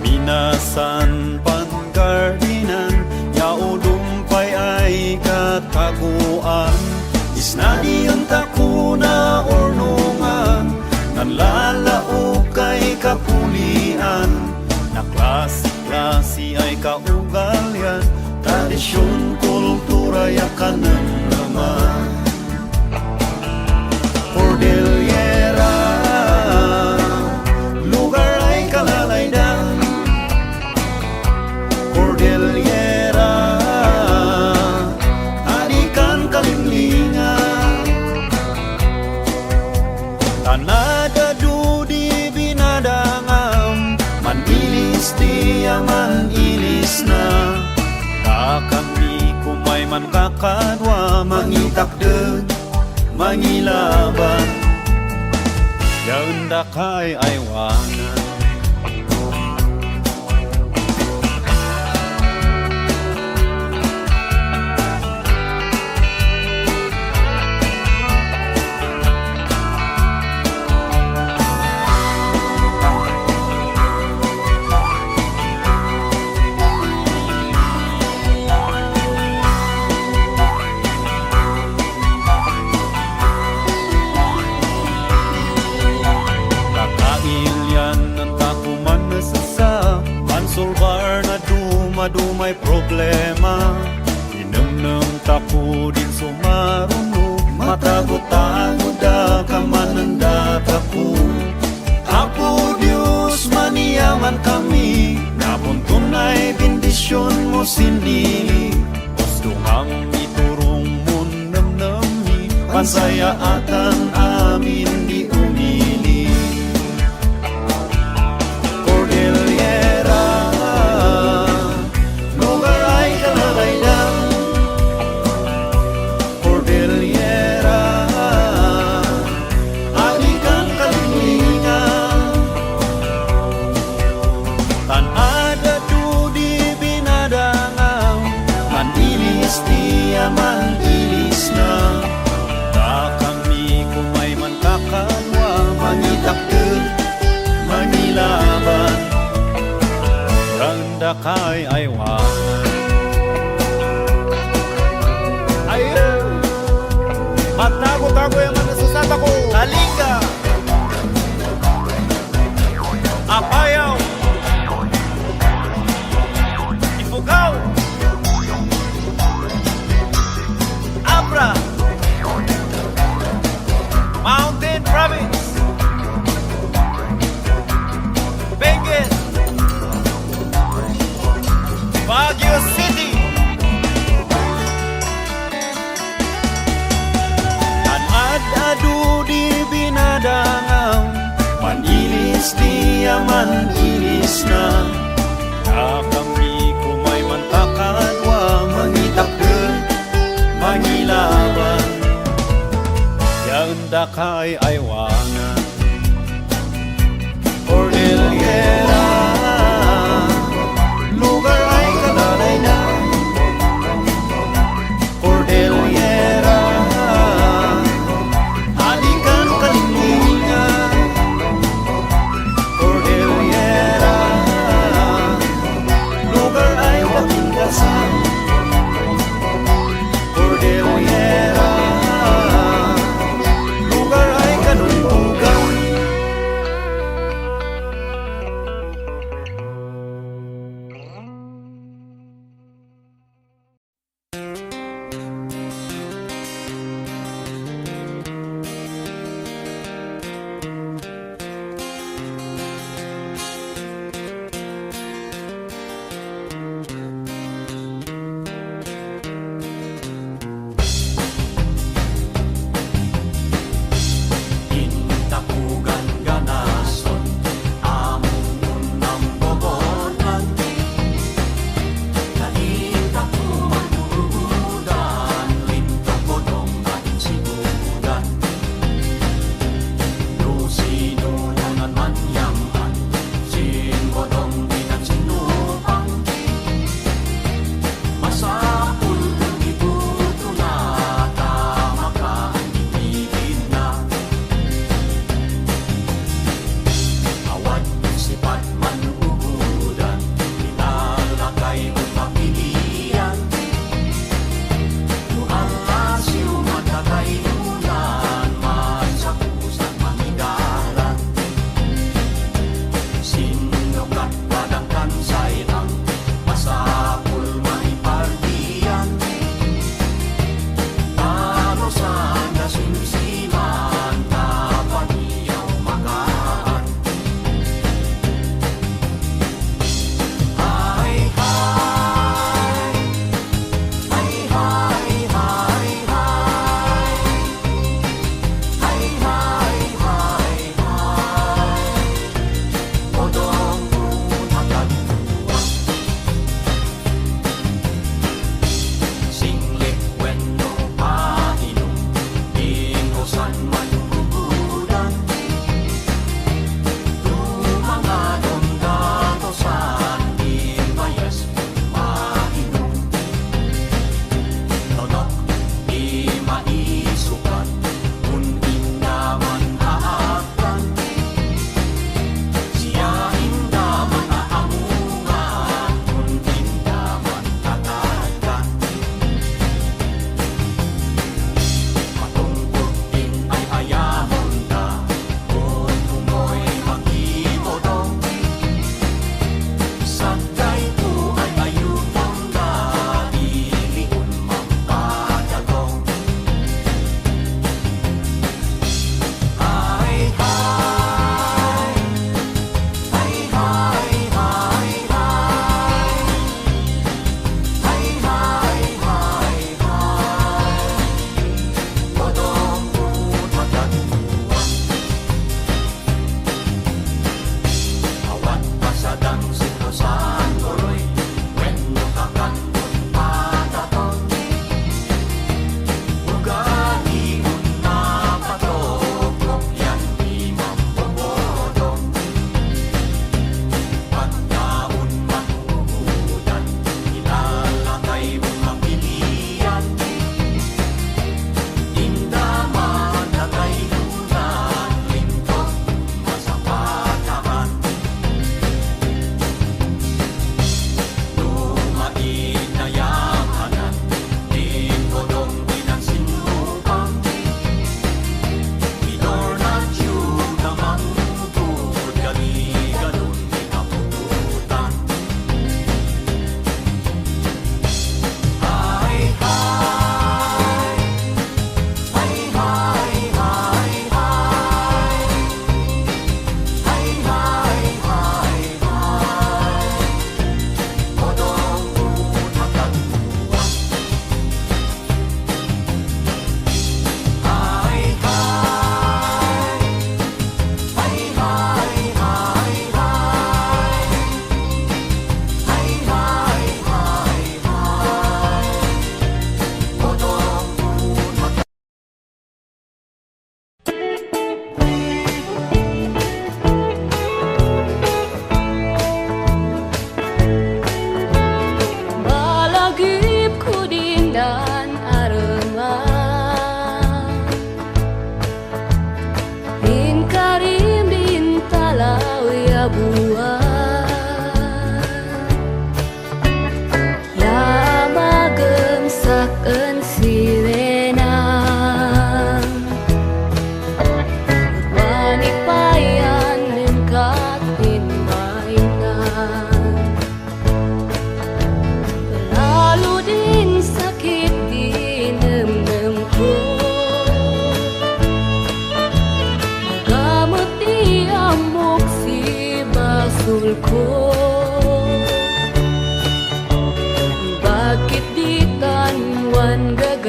Minasan panggardinan, yaulumpay ay kataguan. Isnadiyan takuna ornungan, nanlalaog kay kapulian. Naklasi-klasi ay kaugalyan, tradisyon, kultura, yakanang naman. Cordillera, lugar ay kalalaydan. Cordillera, adikan kalinglingan. Tanada dudi binadangam, manilis diya manilis na. Kami kumay man kakadwa, mangitakden, mangilaban, yaunda kay aywanan. Solvar na dumay problema. Inam-nam tapo din sumaruno, matago-tago da kamananda tapo. Apo Diyos maniyaman kami, napuntun ay bendisyon mo sinili. Gusto ngang iturong mo namnami, pansayaatan amin di umili. Manilis na, kami kumay man kakanwa, mangitakden, mangilaban, randa kay aywanan. Ayun, matago-tago yung manasasata ko. Kalinga, Apayaw, Ifugao, Mountain Province, Benguet,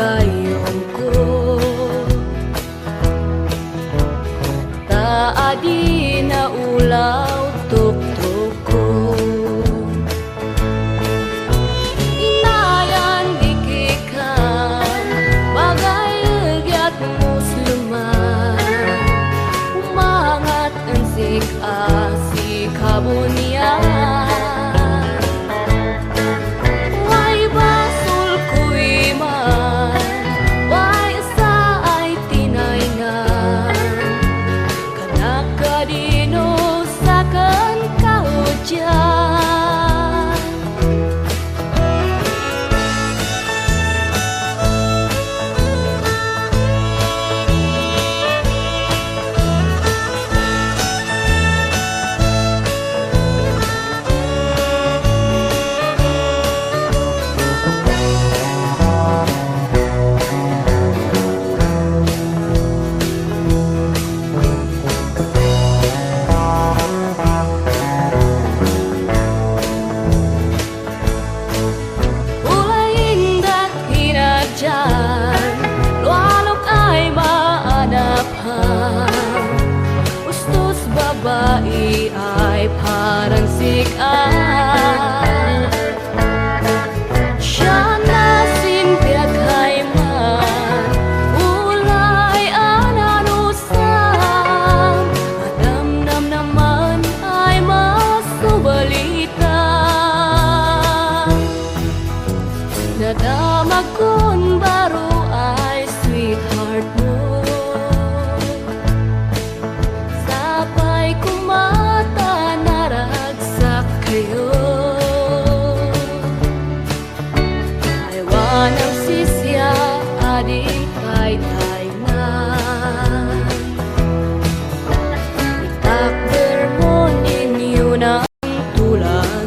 gayong ko. Taadi na ulaw tuktok ko. Inayan dikikan bagay egyat musliman. Umangat ang si kabunian. Way basul kuy man, way sa ay tinaynan. Kanak kadino sa kan kaudyan. Lualok ay maanapan. Ustos babae ay parang sikaan. Siya na simpiag man, ulay ananusan. Adamdam naman ay masubalitan. Nadamag kun baro ay sweetheart mo. Sapay kumata naragsak kayo. Aywan ang sisya ading tay-tay na. Itakder mo ninyo ng tulagan.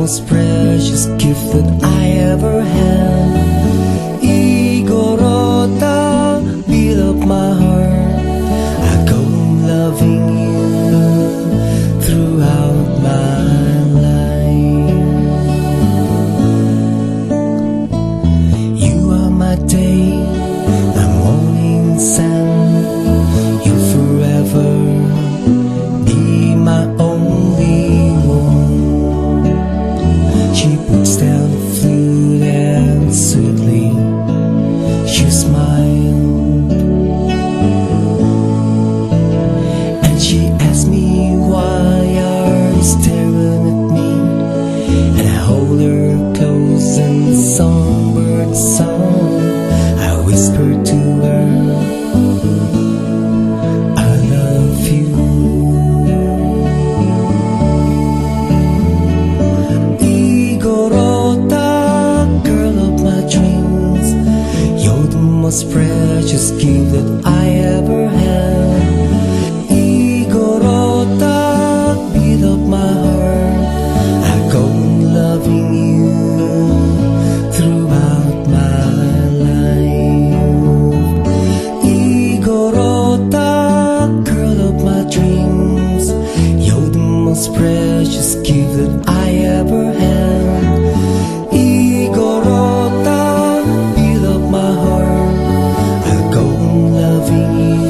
most precious gift that I ever had. Igorota, beat up my heart. I go loving you throughout my life. You are my day, the morning sun. You forever be my only one. She puts down the flute and sweetly she smiled, and she asked me why are you staring at me, and I hold her close and songbird song. I whispered to her, I love you. Igorota, girl of my dreams, you're the most precious gift that I ever had. Igorota, beat up my heart. I go on loving you throughout my life. Igorota, girl of my dreams, you're the most precious gift that I ever had. Igorota, beat up my heart. I'll go on loving you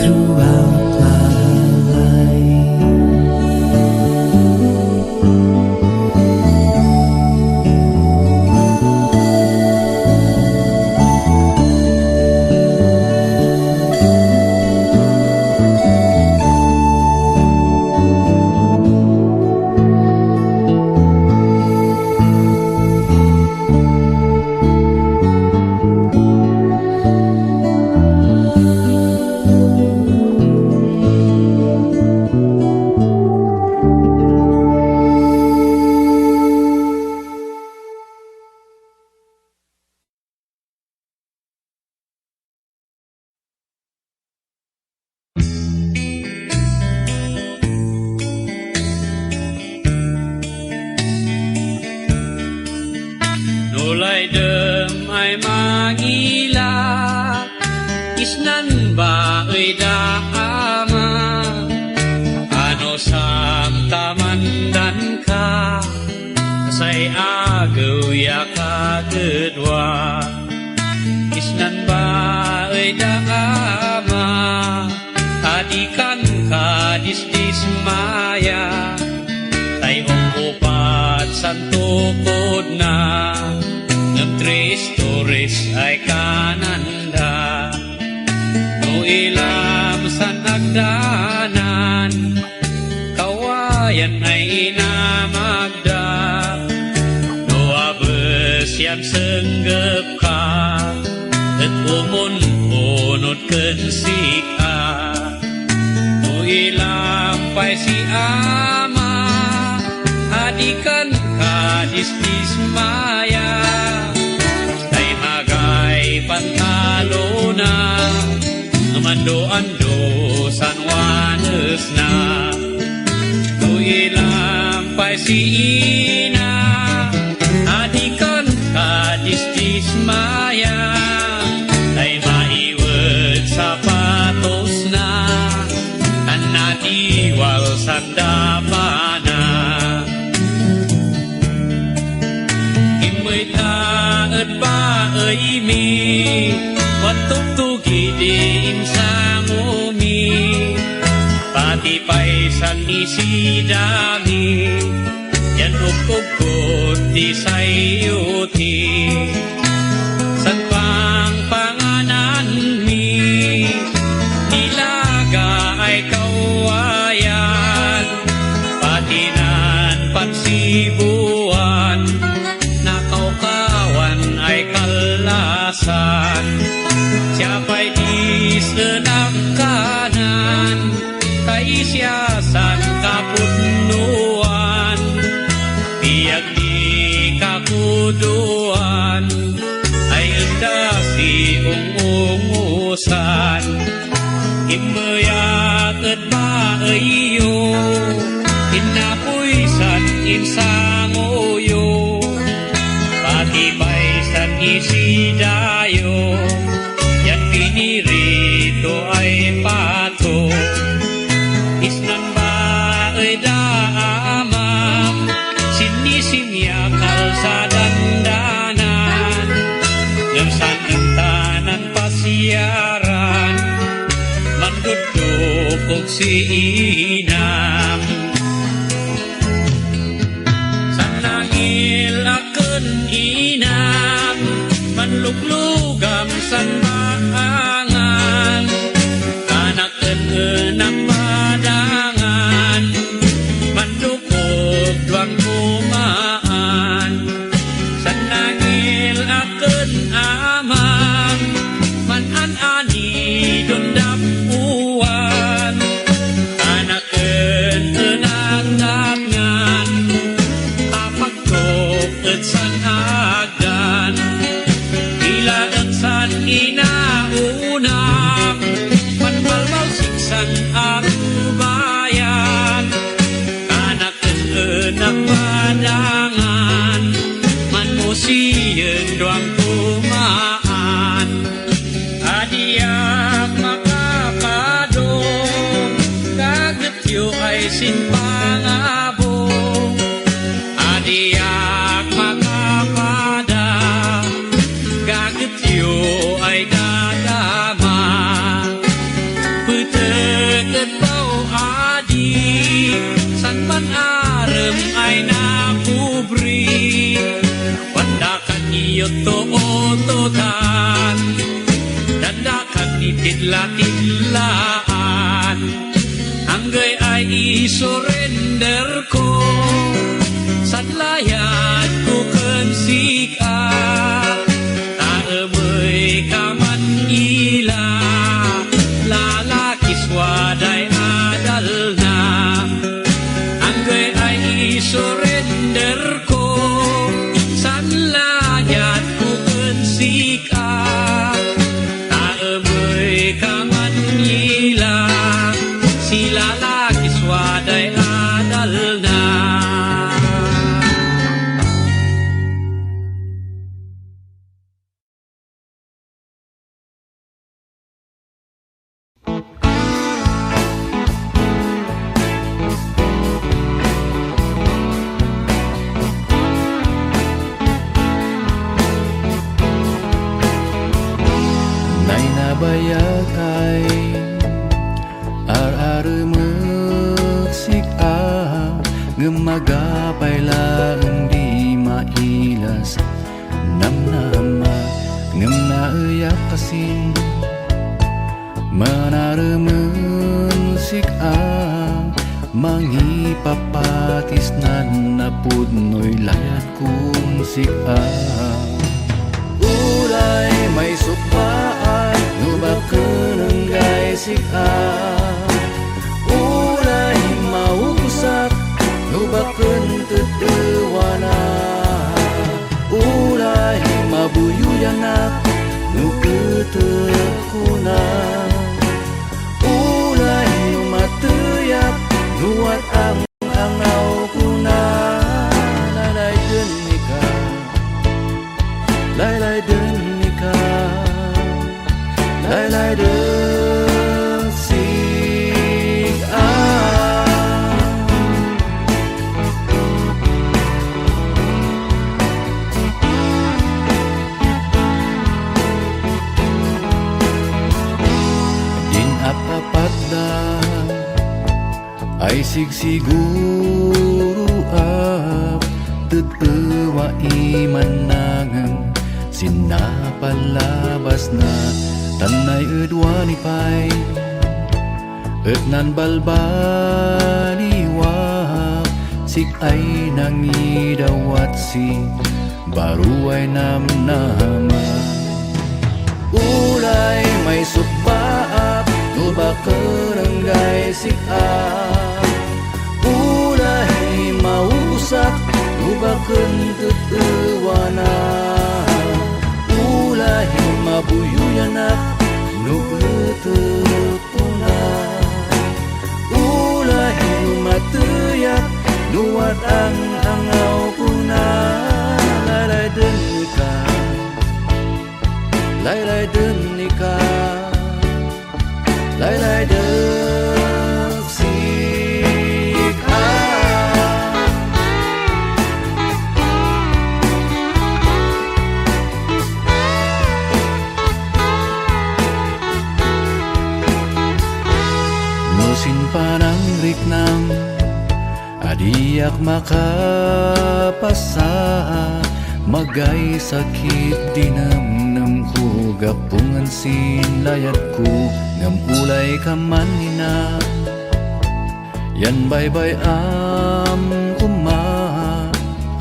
throughout my life. Nulay dem ay mangila, isnan ba ay daama, ano sam tamandan ka, say agaw ya kagedwa, isnan ba ay daama, adikan ka disdis maya, tayong upat santukod na, tres torres ay kananda, no ilam sa nagdanan, kawayan ay inamagda, no abes yan senggep ka, at umun-unod kensika, no ilam pa'y si ama, adikan ka disdis maya, pantalo na mando-ando San Juanes na tuilampay si ina adikan ka distis maya ay maiwed sapatos na anatiwal sa dapana at ba ay mi patok tugidim sa ngumi pati pa'y sang isidami yan ukukot di sayuti san pang panganan mi nilaga ay kawayan pati nan pansibuan ay kalasan siya pa'y di senakanan kay siya san kaputnuan biyag di kakuduan ay indah si ungusan imbayag at maayo inapuy san insangoyo, patibay san isidayo, yan pinirito ay pato. Isnan ba ay daamam, sinisimyakal sa dandanan, ngamsan ang tanan pasiyaran, mandudok og si inam. Sanangil aken inam, manluglugam san maangan, kanaken enak padangan, mandukog duang kumaan. Sanangil aken amam, manan-ani dundap uwan, kanaken enak dagngan, kapagkog et san agdan, ila et san inaunam, manbalbaw siksan akubayan, kanaken enak padangan, manmusiyen duang kumaan. Adiak makapadong, kagetyo ay sinpangabong. Adiak makapada, kagetyo ay dadama. Peteket bau adi, san man arem ay nakubri. Wandakan iyo to-ototan, dandakan itidla-tidlaan, anggay ay isurrender ko, sadlayat ko ken sika, taemay kaman ila, lalaki swaday adal na, anggay ay isurrender ko, sadlayat ko ken sika, taemay kaman ila, si lalaki swaday adal na. Nay nabayag ay ar-arumag Gumagapay lang di mailas Namnama ngam naiyak kasing Manaraman sikang Mangipapatis na napudnoy layat kung sikang Ulay may supaan Nubakan ang gay sikang Ulay mausak Nubakan tutuwana Ulay mabuyuyanak Nukutukuna Ulay matuyak Nuwat ang angaw kuna Lalay dun ika Lalay dun ika Lalay dun sika Din apapadda ay sigsiguro Tutuwa iman nangang Sinapalabas na Tanay udwanipay At nan balbaliwak Sik ay nangidawat si Baru ay namnama Ulay may supaak Nubakarangay sikap Ulay mausak Nubakan tutuwana Ulay mabuyuyanak Nukutukuna Ulay matuyak Luwat ang angaw ko na Laylay din ka Laylay din ka Laylay din sika Nusin pa ng riknam Adiyak makapasa Magay sakit dinamnam ko Gapungan sinlayat ko Ngam ulay ka manina Yan baybay kuma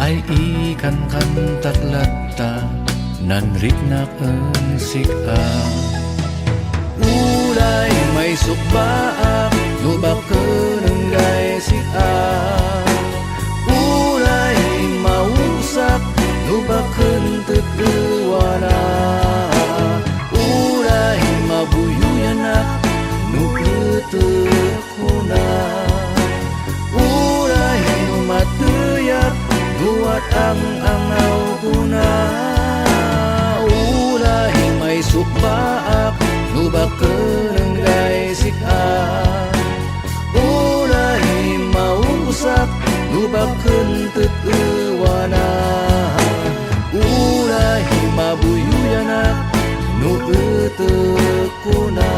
Ay ikan kan tatlata Nanriknak ang sika Ulay may sukbaak Lubak ka ng gay sika Ulay mausak Lubak ka ng tagkawana Ulay mabuyuyanak Nukutuk ko na Ulay matuyak Luwat ang angaw ko na Ulay may sukbaak Lubak ka ng gay sika Ulay mausak Lubak kentut ewana Ulay mabuyuyanak Nu etekuna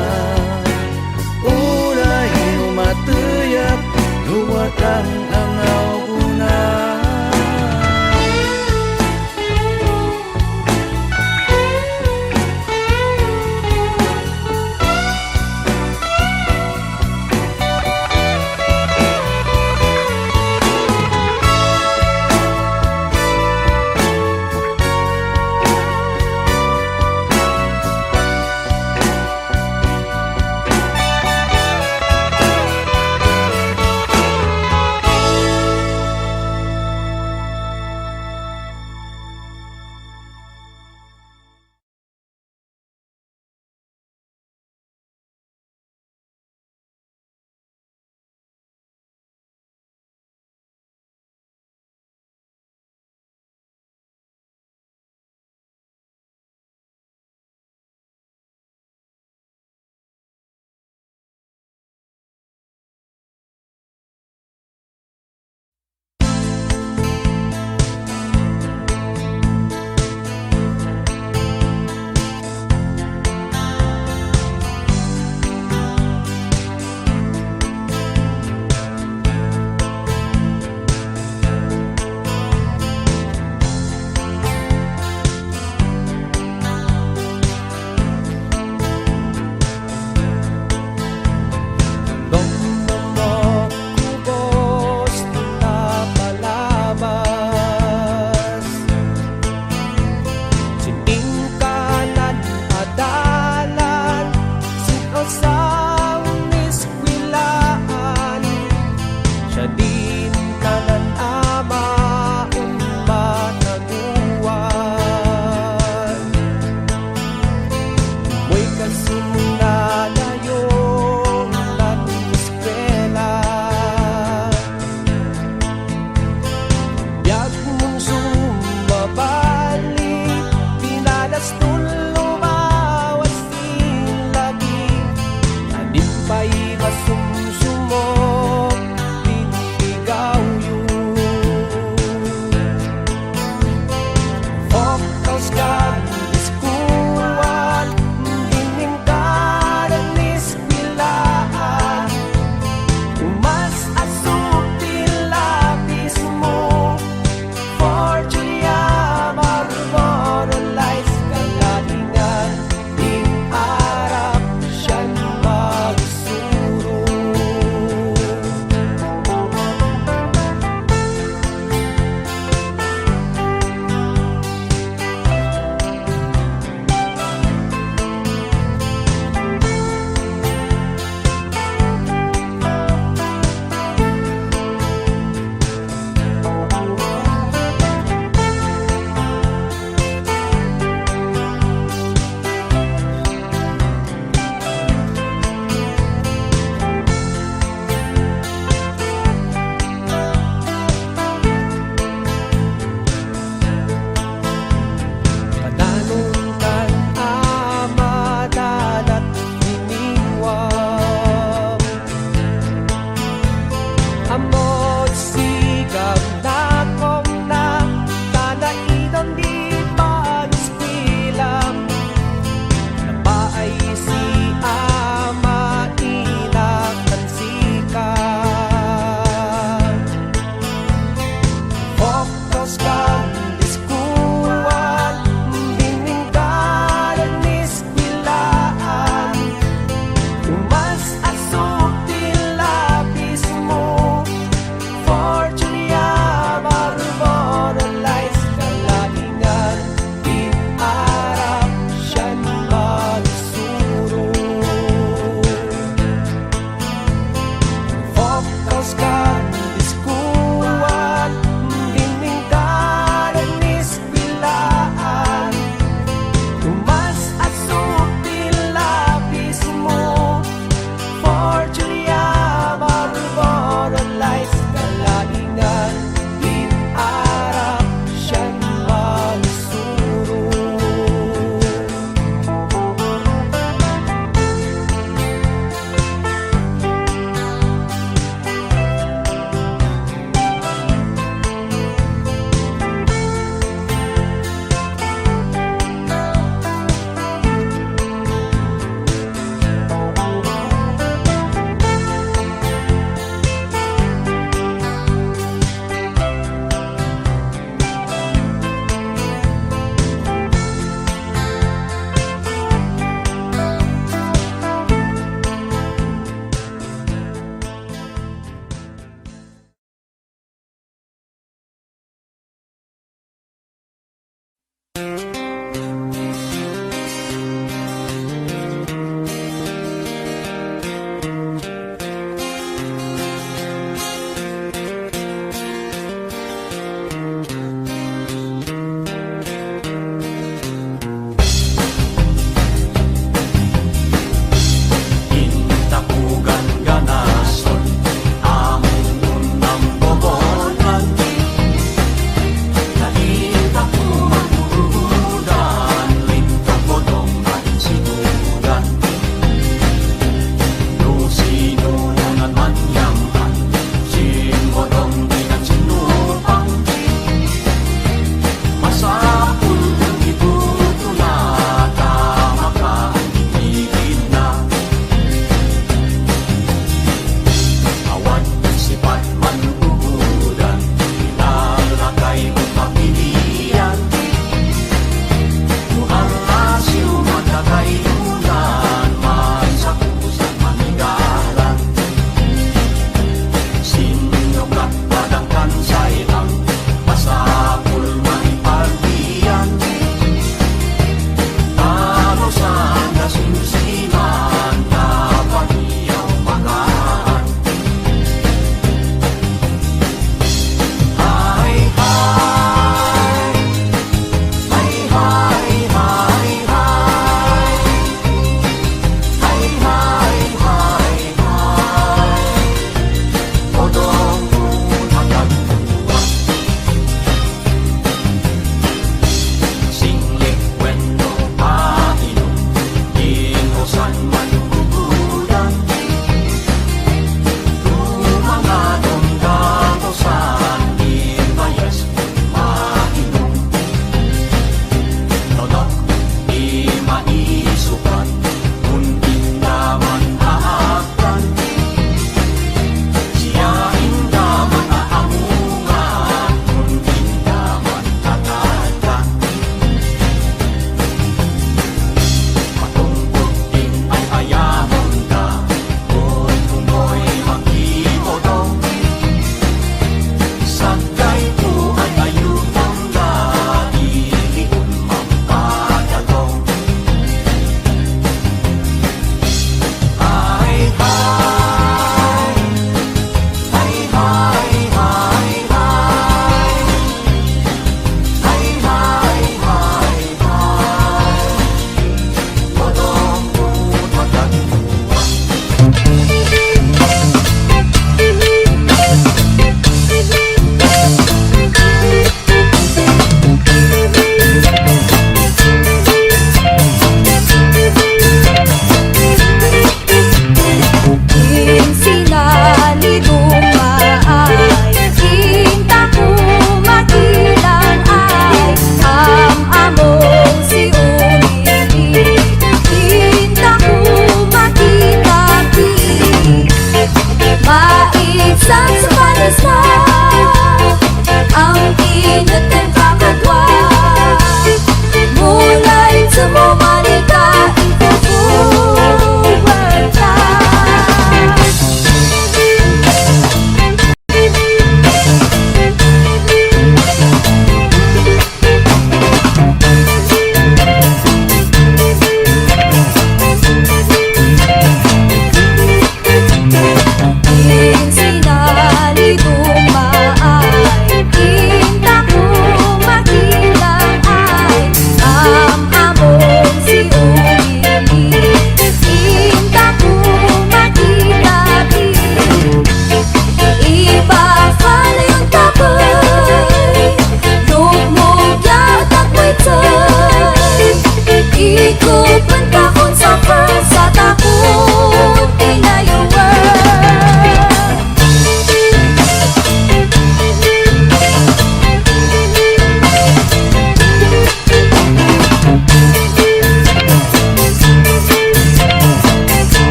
Ulay matuyak Luwat ang angaw kuna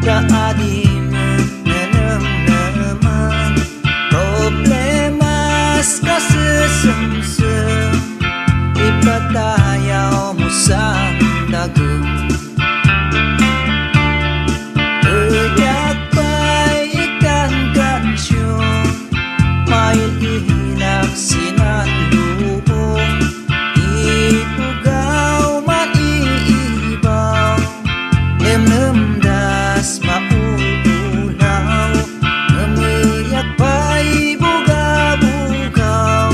Kaadiman na naman problemas kasasumsum ipatayaw mo sa dagom Uyak pa'y ikan kansyon may ihilak sinalubong ipugaw maiibaw lemlemdas maululaw ngemiyak pa'y buga-bugaw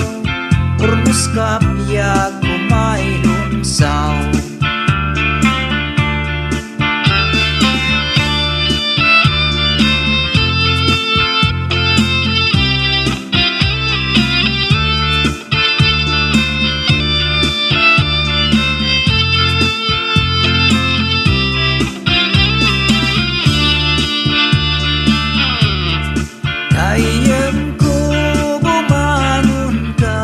urmus kapyag kumay lumsaw Ayam ko bumangon ka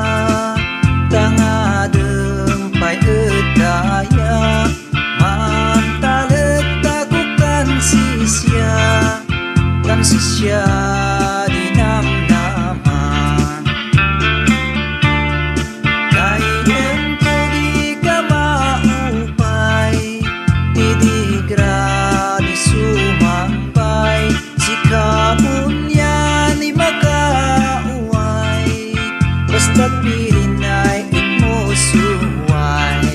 Tangadeng pa'y edaya Mantalet ako kan sisya dinamnaman Ayam ko di ka maupay Didigra di sumambay Sikapun magauway basta't pirin ay ikmusuway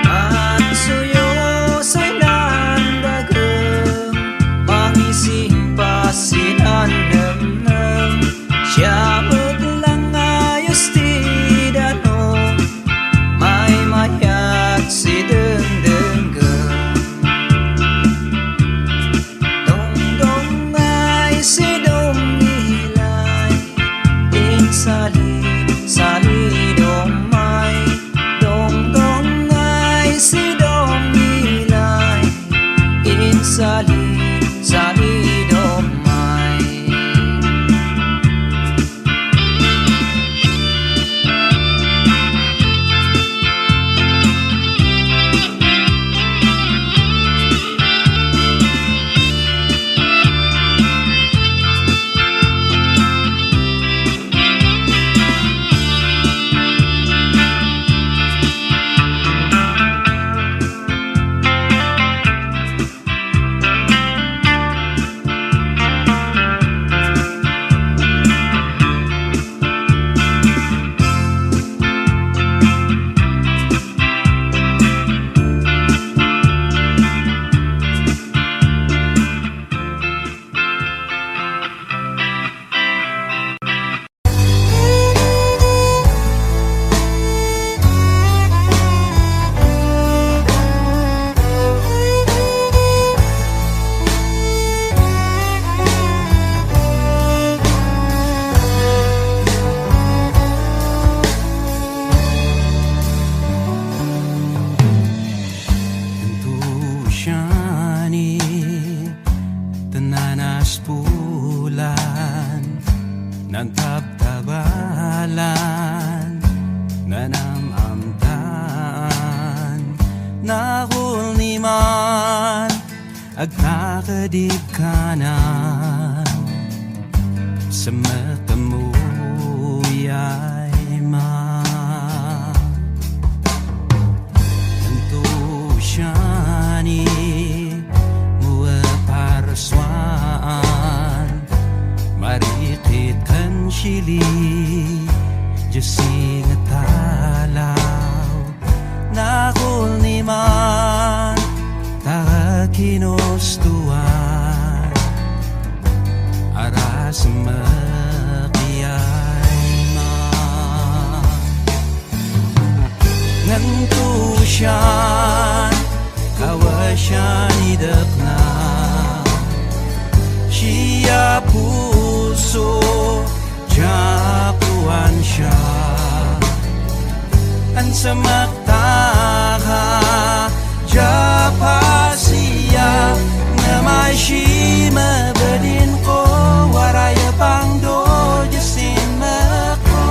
at suyoso'y nandagang mangising pasinan namnam siya maglang ayos tidanong may mayat si dengdenggang sidong nilay sali domay dong ay sidong nilay sali domay Tananas pulan ng tabtabalan nanamamtan nahul ni man agkakadib kanan sa mata mo ay nanto siya ni paraswan marikit kan sili jasing talaw nakul ni man kinustuan aras makiyay man nganto siyan kawasyan idakna siya puso japuan siya an sa maktaha japa siya na may shima badin ko waraya pang do jasin mako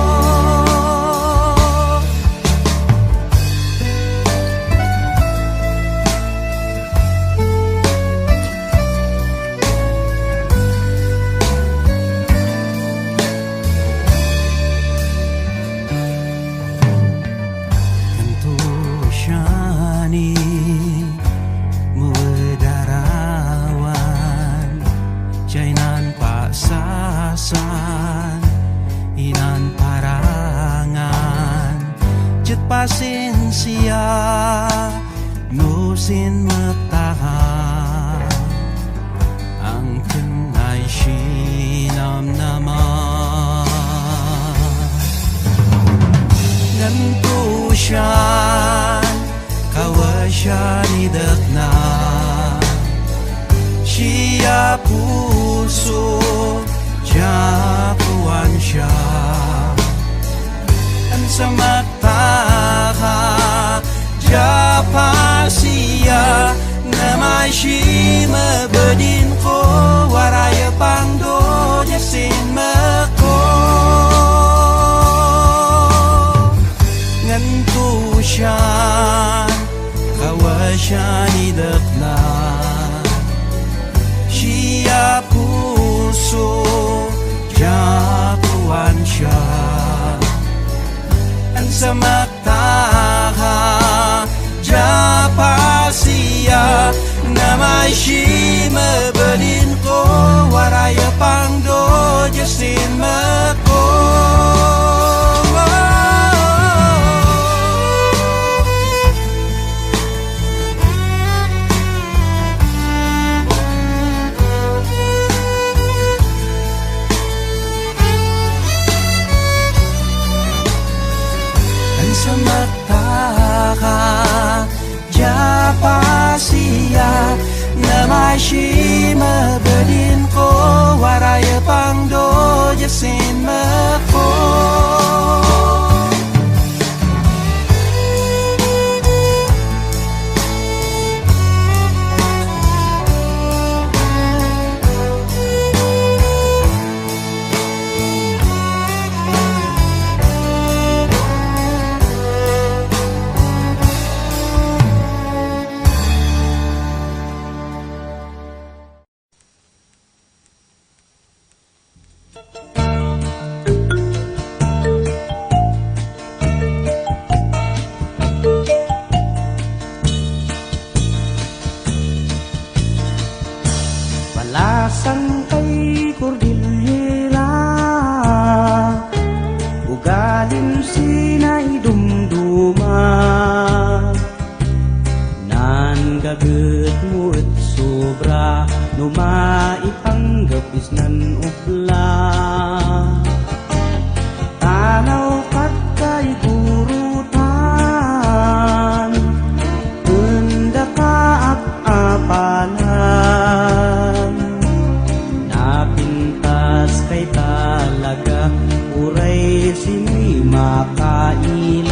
sin matahan ang tunay sinam naman nganto siyan kawasyan idak na siya puso japuan siya ang sa mata Japa siya na may shima bedin ko waraya pangdo jasin mako nganto siya kawasyan idak na siya puso japuan siya ang sa mata Japa siya na may shima bedin ko waraya pangdo jasin mako ang sa mata Japa siya na may shima bedin ko waraya pangdo jasin mako Palasan kay Cordillera ugaling sinay dumduma nan gaget mo at sobra numaipanggapis nan upla tanaw kat kay gurutan unda ka apalan napintas kay talaga uray sino'y makailan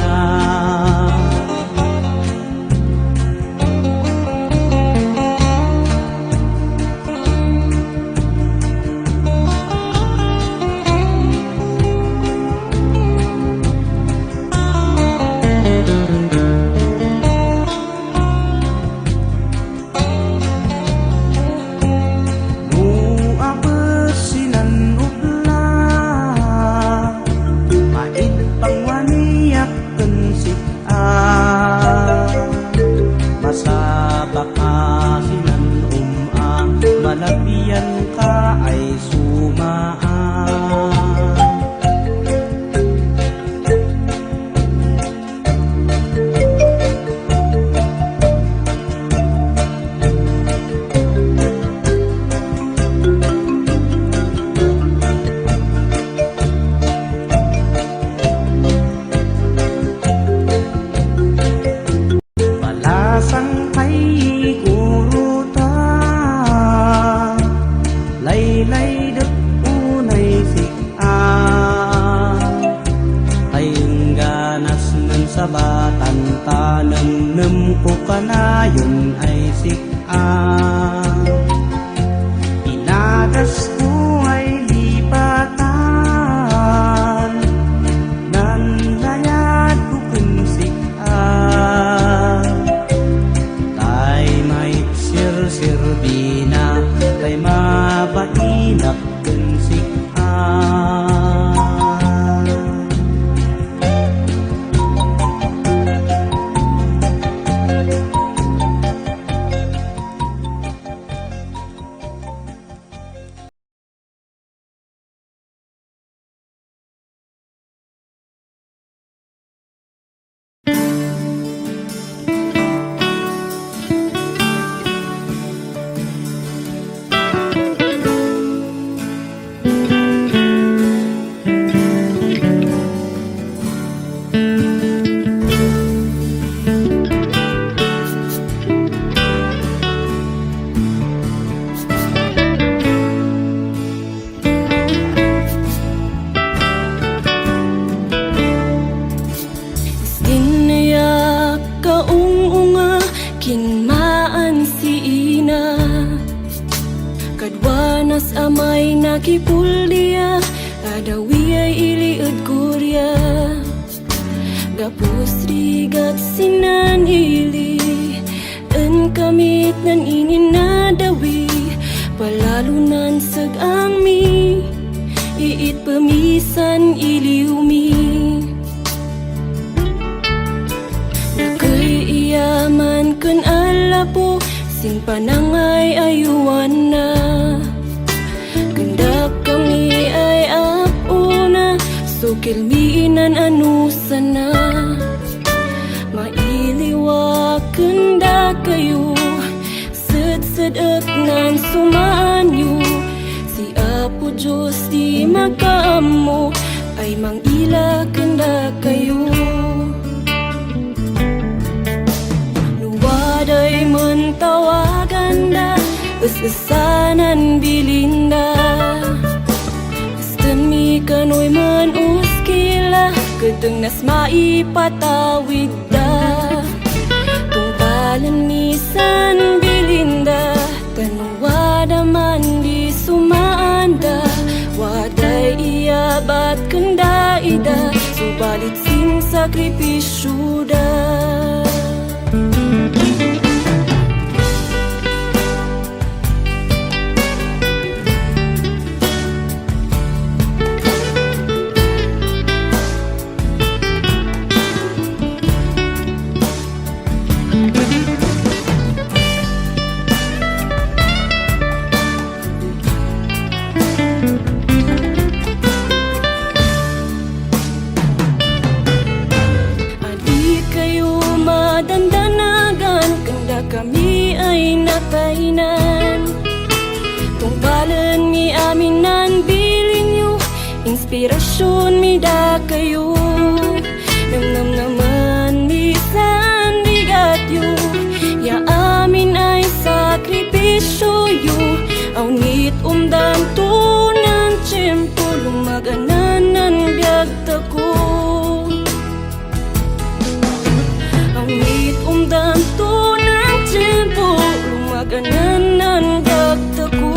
Mas amay nakipulya, adawi ay iliud kurya. Gapos rigat sinanili, en kamit nan ininadawi, palalunan sag-ang mi, iit pemisan iliumi. Nakay iyaman kun alapo, sin panangay ayuan na. Ganda kami ay apuna, sukil miinan anusan na. Mailiwa kanda kayo, sad-sadak nan sumaanyo. Si Apo Diyos di makaamo, ay mangila kanda kayo. Nuwaday man tawagan da, us-usanan bilinda. Gusto mi kano'y man uskila, kadang nas maipatawid da. Kung talan misan bilinda, tanuwada man di sumaanda. Waday iyabat kanda ida, subalit sin sakripisyo da. Kami ay natainan, kung balan mi aminan bilin nyo, inspirasyon mi da kayo. Namnam naman misan bigat yu, ya amin ay sakripisyo yu. Aunit umdam tunan tiyempo, lumaganan ng biyag tako. Aunit umdam tunan tiyempo, lumaganan ng gagta ko.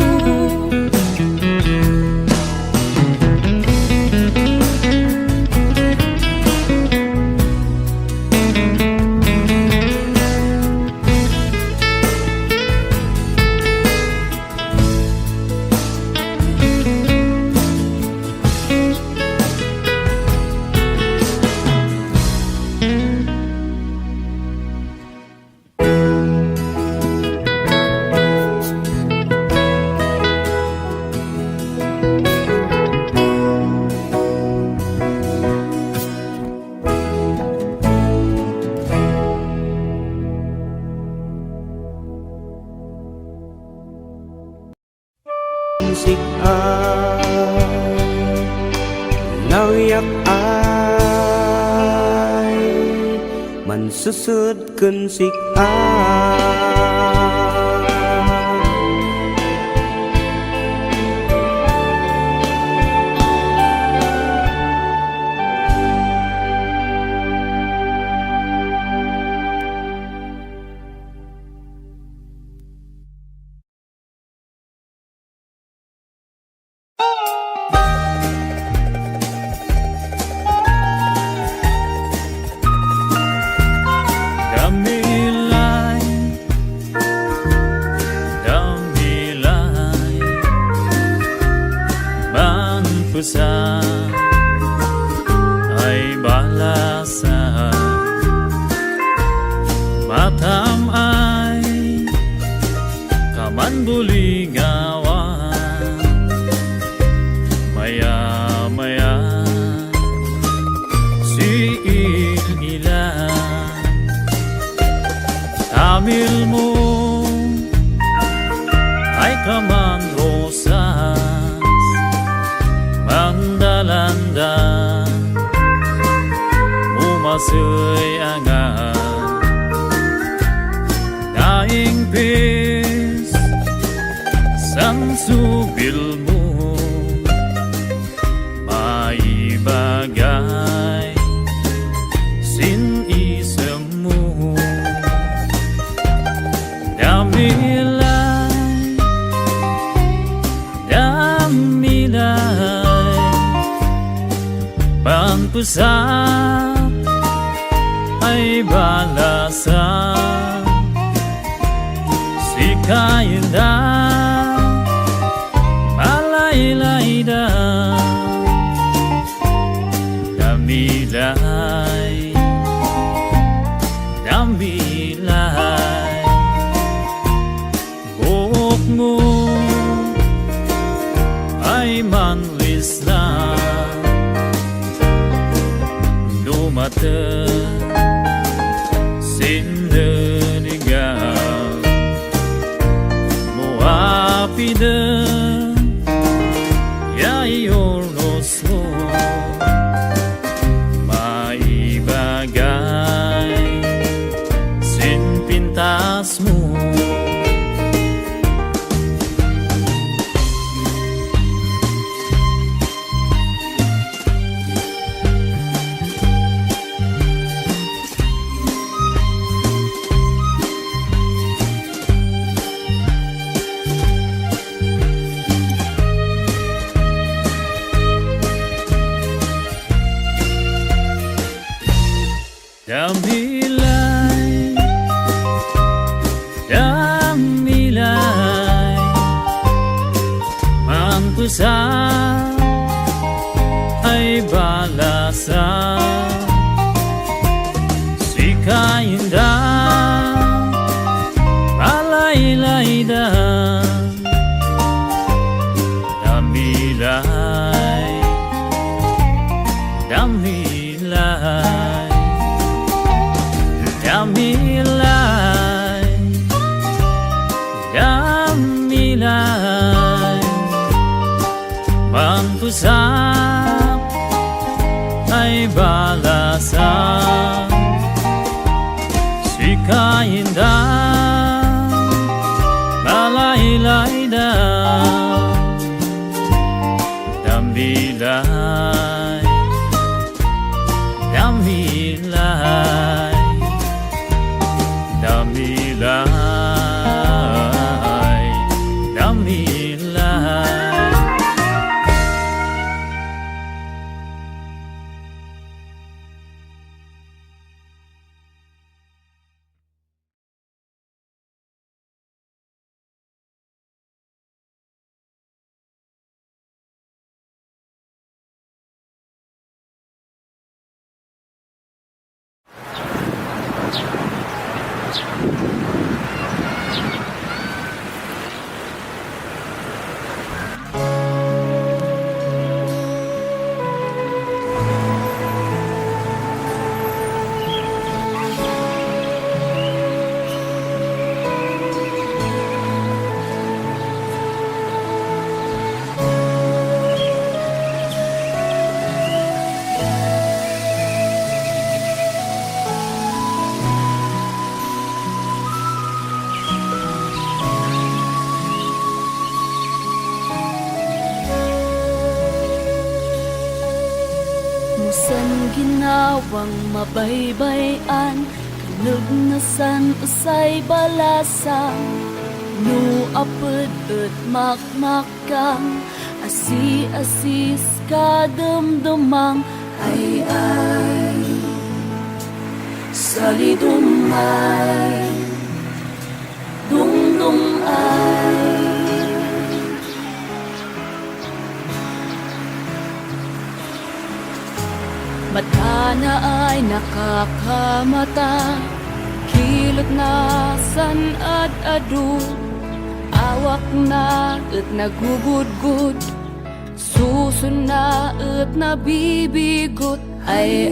Nauyak ay mansusud kun ay balasa, matam ay kaman bulingawan, maya-maya si ilan tamil mo ay kaman rosas, mandalanda umasoy angan, daing pis sang subil mo maibagay sin isem mo. pusat ay balasan si kayenda malaylayda damilay damilay buhok mo ay manlis na lumata sinanigaw muapida yayornos mo maibagay sinpintas mo. Damilay, damilay, ang pusat ay balasan si kayenda malaylayda damilay, damilay damilay, damilay, mampusap ay balasan si kayenda malaylayda damilay, damilay damilay, damilay. Musan ginawang mabaybayan, kanug nasan usay balasan, no apod at makmakang, asi-asis kadamdamang ay salidumay, dungdung ay. Mata na ay nakakamata, kilot na sanad-adu, awak na at nagugudgud, susun na at nabibigot ay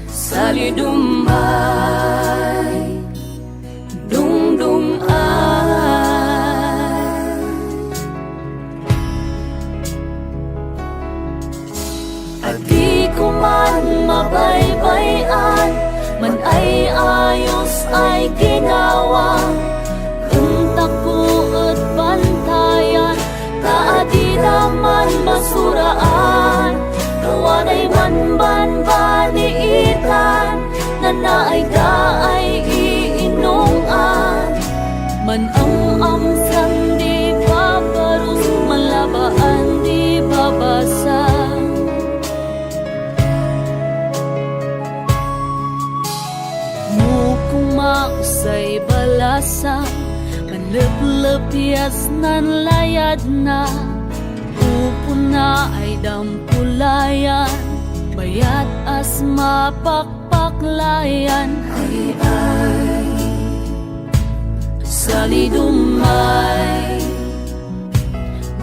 salidumay, dungdung ay. At di ko man mabaybayan, man ay ayos ay ginawa, untak ko at bantayan, kaadi naman masuraan, kawanay man banbaniitan, na naay daay iinungan, Lepyas nan layad na, upo na ay dampulayan, bayat as mapakpaklayan. Ay salidumay,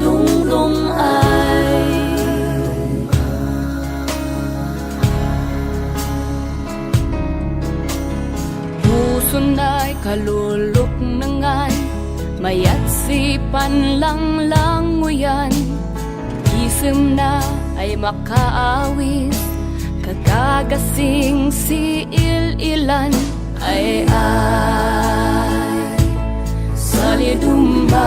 dungdung ay puso na'y kalulok nangan, mayat sipan lang languyan. Isem na ay makaawis, kagagasing si il-ilan. Ay salidumay,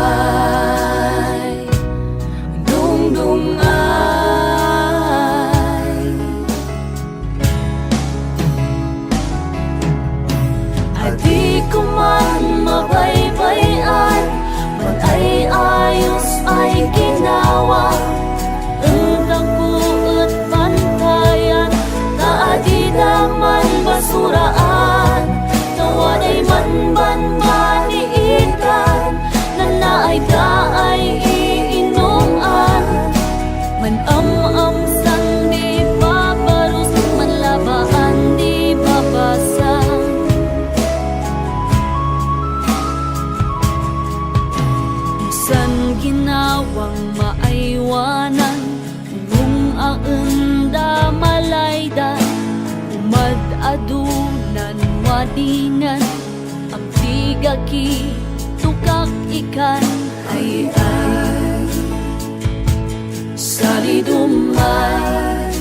dungdung ay adi ko man mabaybayan, man ay ayos ay ginawa. Ang tagu't pantayan, taadi naman basuraan. Tawaday man banbaniitan, na naay daay iinuman. Man am-amsan di babarus, man labaan di babasang. San ginawang maaywanan, nung aenda malaydan, umad-adunan wadingan, ang tigaki tukak ikan. Ay salidumay,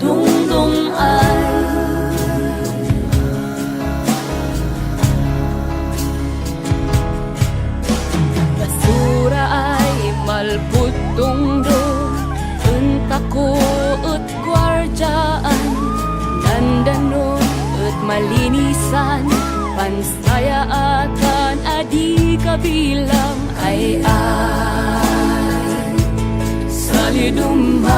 dungdung ay basura ay malputungdong, entako ut gwardyaan, nandanon ut malinisan, pansaya akan adi kabilang. Ay salidumay,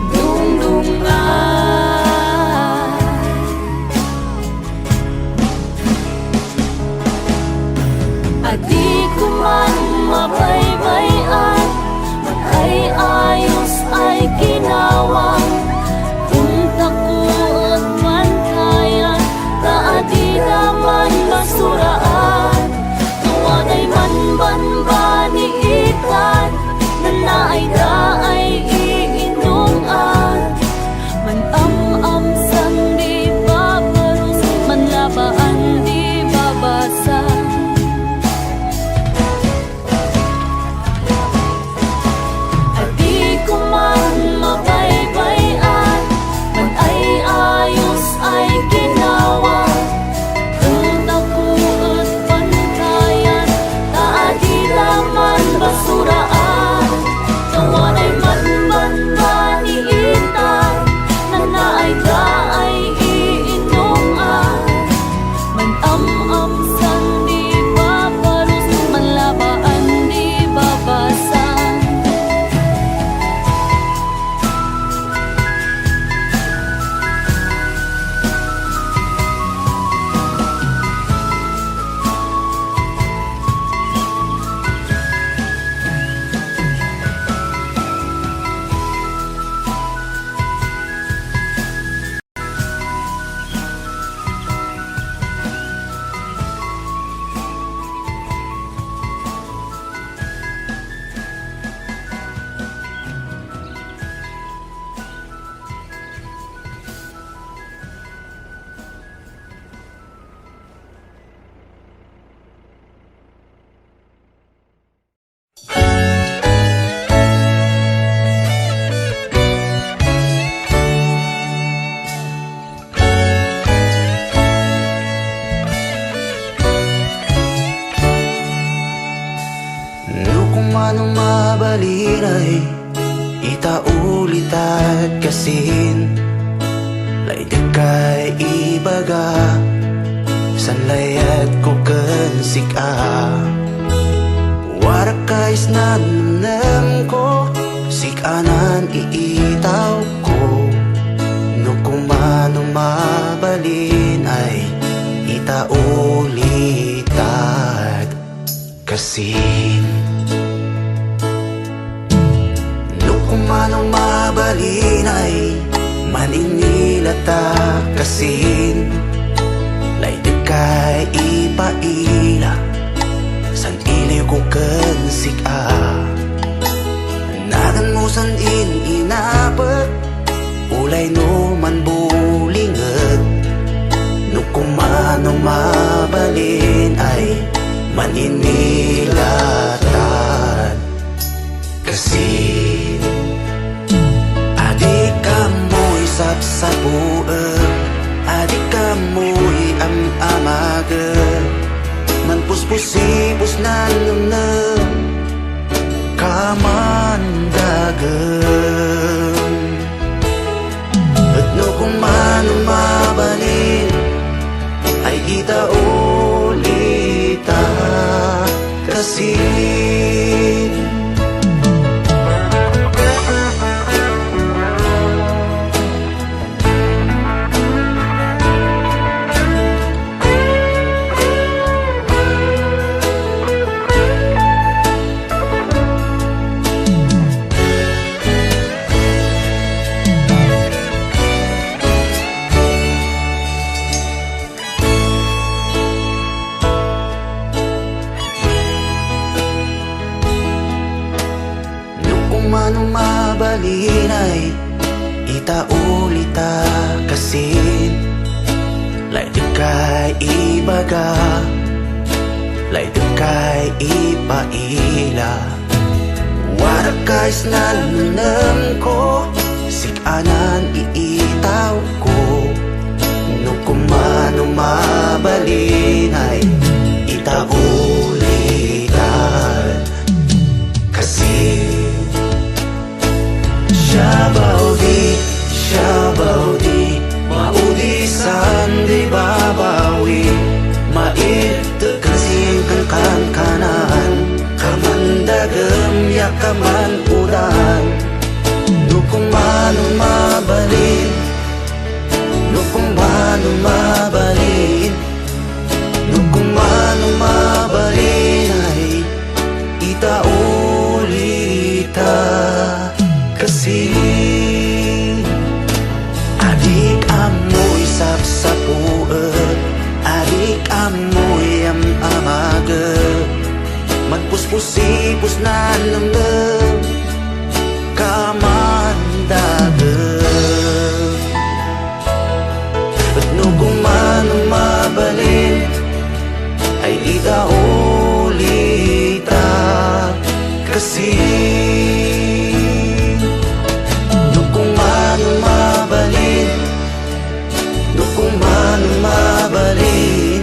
dungdung ay adi ko man mabaybayan, man ay ayos ay ginawang. Punta ko at pantayan, taadi naman basuraan. Tawaday man banbaniitan, na naay daay iinuman. Man am-amsan di babarus, man labaan di babasang. Adi ko man mabaybayan, man ay ayos ay ginawa. Ang tagu't pantayan, taadi naman basuraan. Tawaday man banbaniitan, na naay daay iinuman. Man am-amsan di babarus, man labaan di babasang. Manong mabaliray, itaulit at kasin. Laydag kay ibaga, sanlayat ko kansika. Warak kais nanam ko, sikanan iitaw ko. No kung manong mabalin ay itaulitad kasin no kumanong mabalinay maninilata kasin laydig kay ipaila san iliw ko kensik nagan mo san inapet ulay no man bulingag no kumanong mabalin ay maninilatan kasin adik kamoy sapsapuag adik kamoy amagag man puspusipus na namnam kamandagam at no kumanong mabalin ay itaulita kasin manong mabalinay itaulita kasin laydig kay ibaga laydig kay ipaila warak kays nanam ko sikanan iitaw ko no kumanong mabalinay itaulita kasin Shabaudi, maudi sandi babawi Maite kasing kanan Kamandagam ya kaman udan Nukong manong mabalin Nukong manong mabalin Nukong manong mabalin ay itaulita kasin adik amoy sapsapuag adik amoy amagag magpuspusipus na namnam kamandagag at no kumanong mabalin ay itaulita kasin mabalin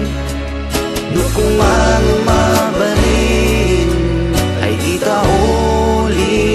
Nukong manong mabalin ay itauli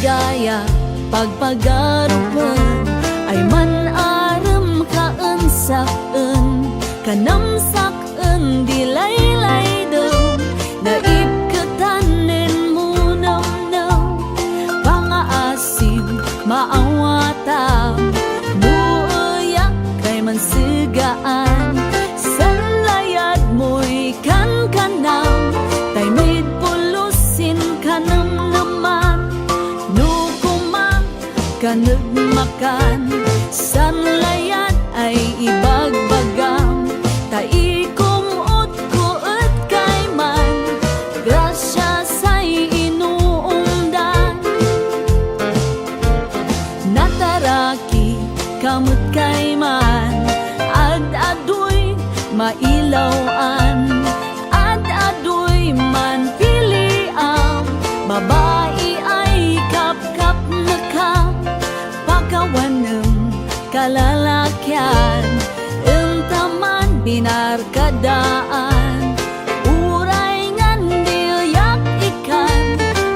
ligaya pagpagarupan ay manaram kaan saken kanamsaken dilaylay daw naipkatanin mo namnam pangaasim maawata nuuyak kay mansigaan sanlayad mo'y kankanam tay may pulusin kanam naman nukumang kanagmakan sanlayad ay ibagbagam tay kumot kuot kay man grasya say inuundan nataraki kamot kay man ad-adoy mailawan ad-adoy man piliam babae ay kap-kap na kap pakawanem kalalakyan entaman binarkadaan uray ngan diyak ikan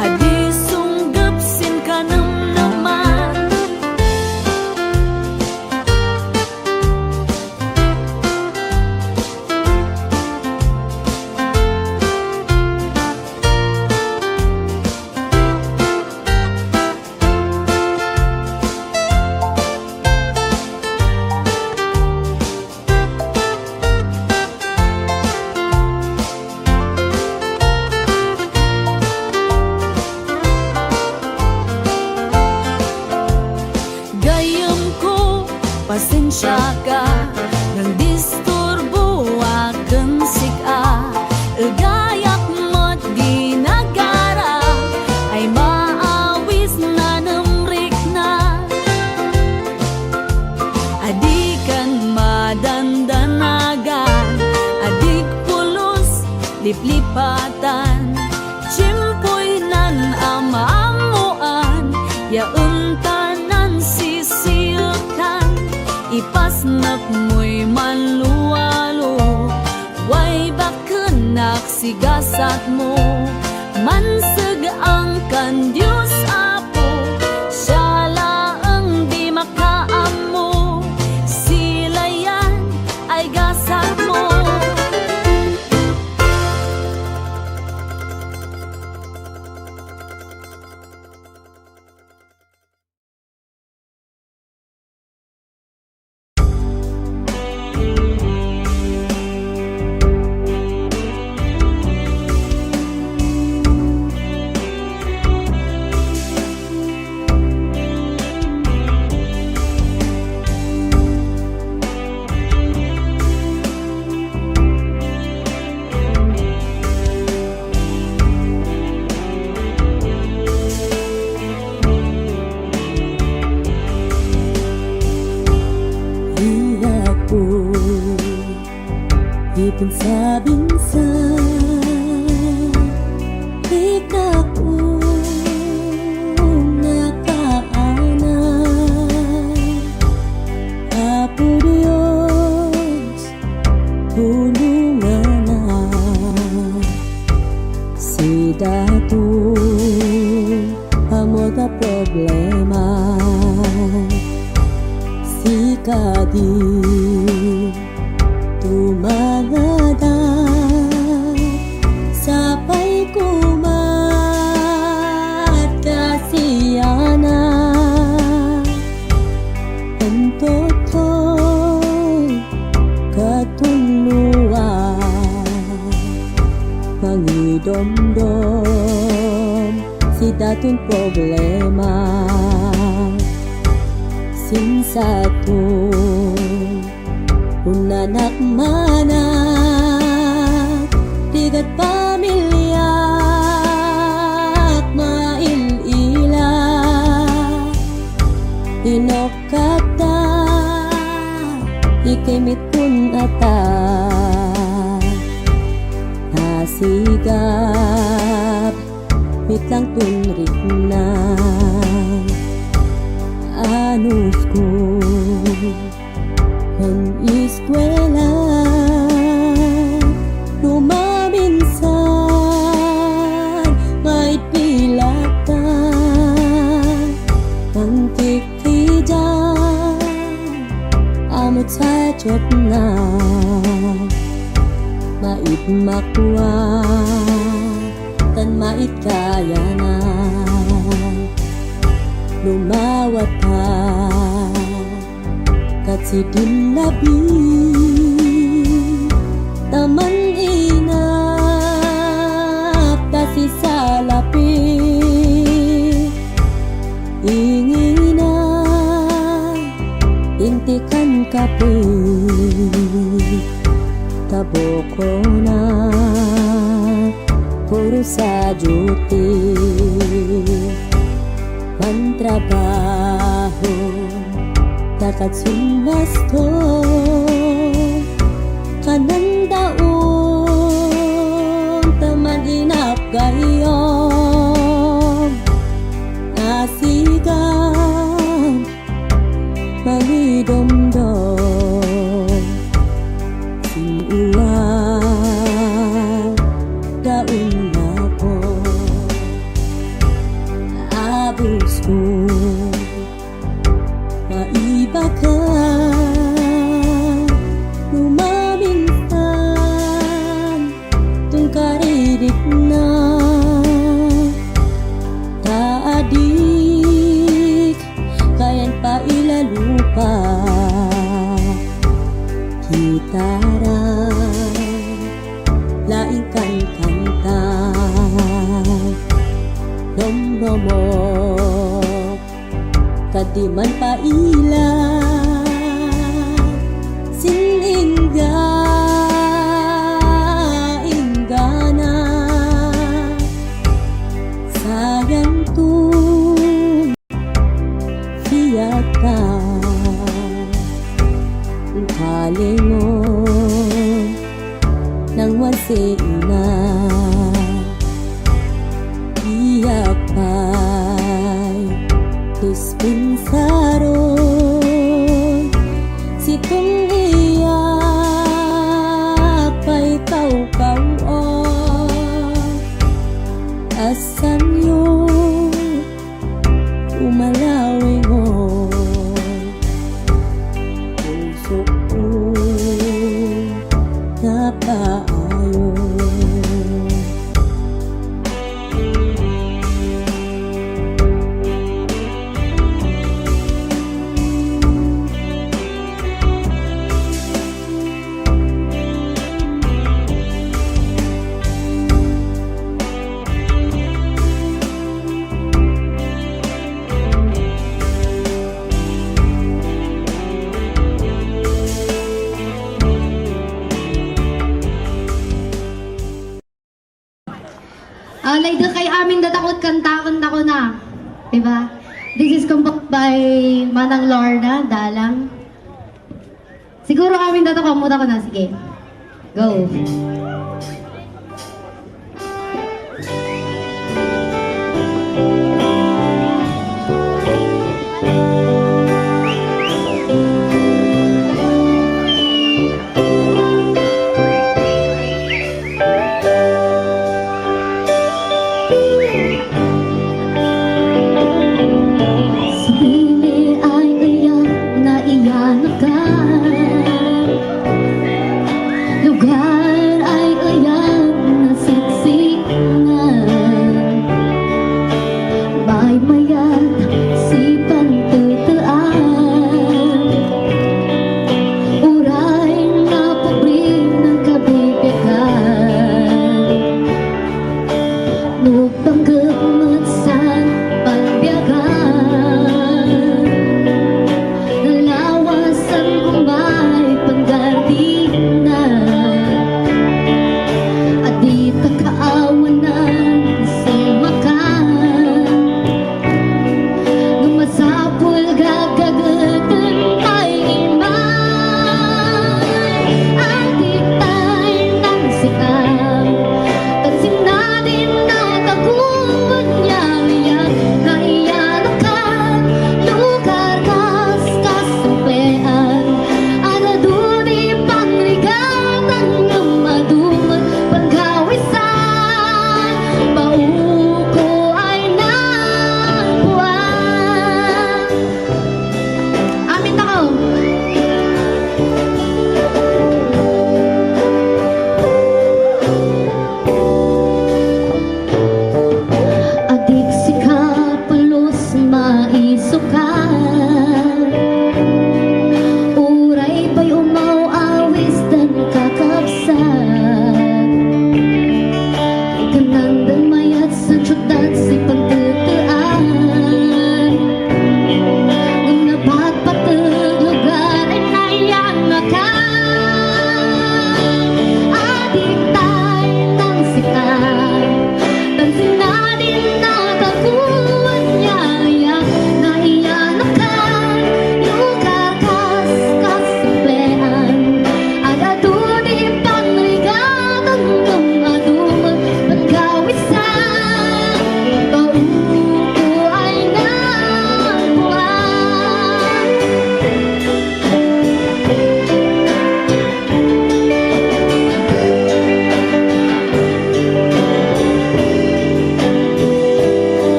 adi sunggapsin kanam naman gayam ko pasensya ka nang disturbo akan sika gayak mo't ginagara ay maawis na namrik na adikan madandanagan adik pulos liplipatan chimpoy nan amamuan yauntanan sisilkan ipasnak mo'y manluwalo way bakenak sigasat mo mansag ang kan Diyos Apo siya laang di makaamo sila yan ay gasat mo Binsa-binsa ikaw nakaana Apo Diyos tulungan na si Dato amo da problema si Kadi tumangada sapay kumat kasiyana antotoy katuluan pangidomdom si datun problema sinsatun unanak manak tigat pamilya at mailila inokata ikimit kun ata nasigap mitlang tunrik na anus ko ang eskwela lumaminsan may pilatan pusot na mait makwa tan mait kaya na lumawat ka kat si labi taman inap ta si salapi ingina intikan kape taboko na puro sa juti mantrabaho dakat sumbasto kanan daon taman inap gayong asigan malidomdom sinuwan daon na ko abos ko maiba ka lumaminsan tung karirik na taadik kayan pa ilalupa kitara laing kan kanta nomnomo kadiman pa ilan siningga inggana sayang tun fiyata kalingon nang wasina iyak pa'y dispensaron sitong iyak pa'y kau-kau asan yun umalawin mo puso ko napaayon. Like kay amin datakot kantaon ako na. Diba? This is composed by Manang Lorna Dalang. Siguro amin datakot muda ko na. Sige. Go.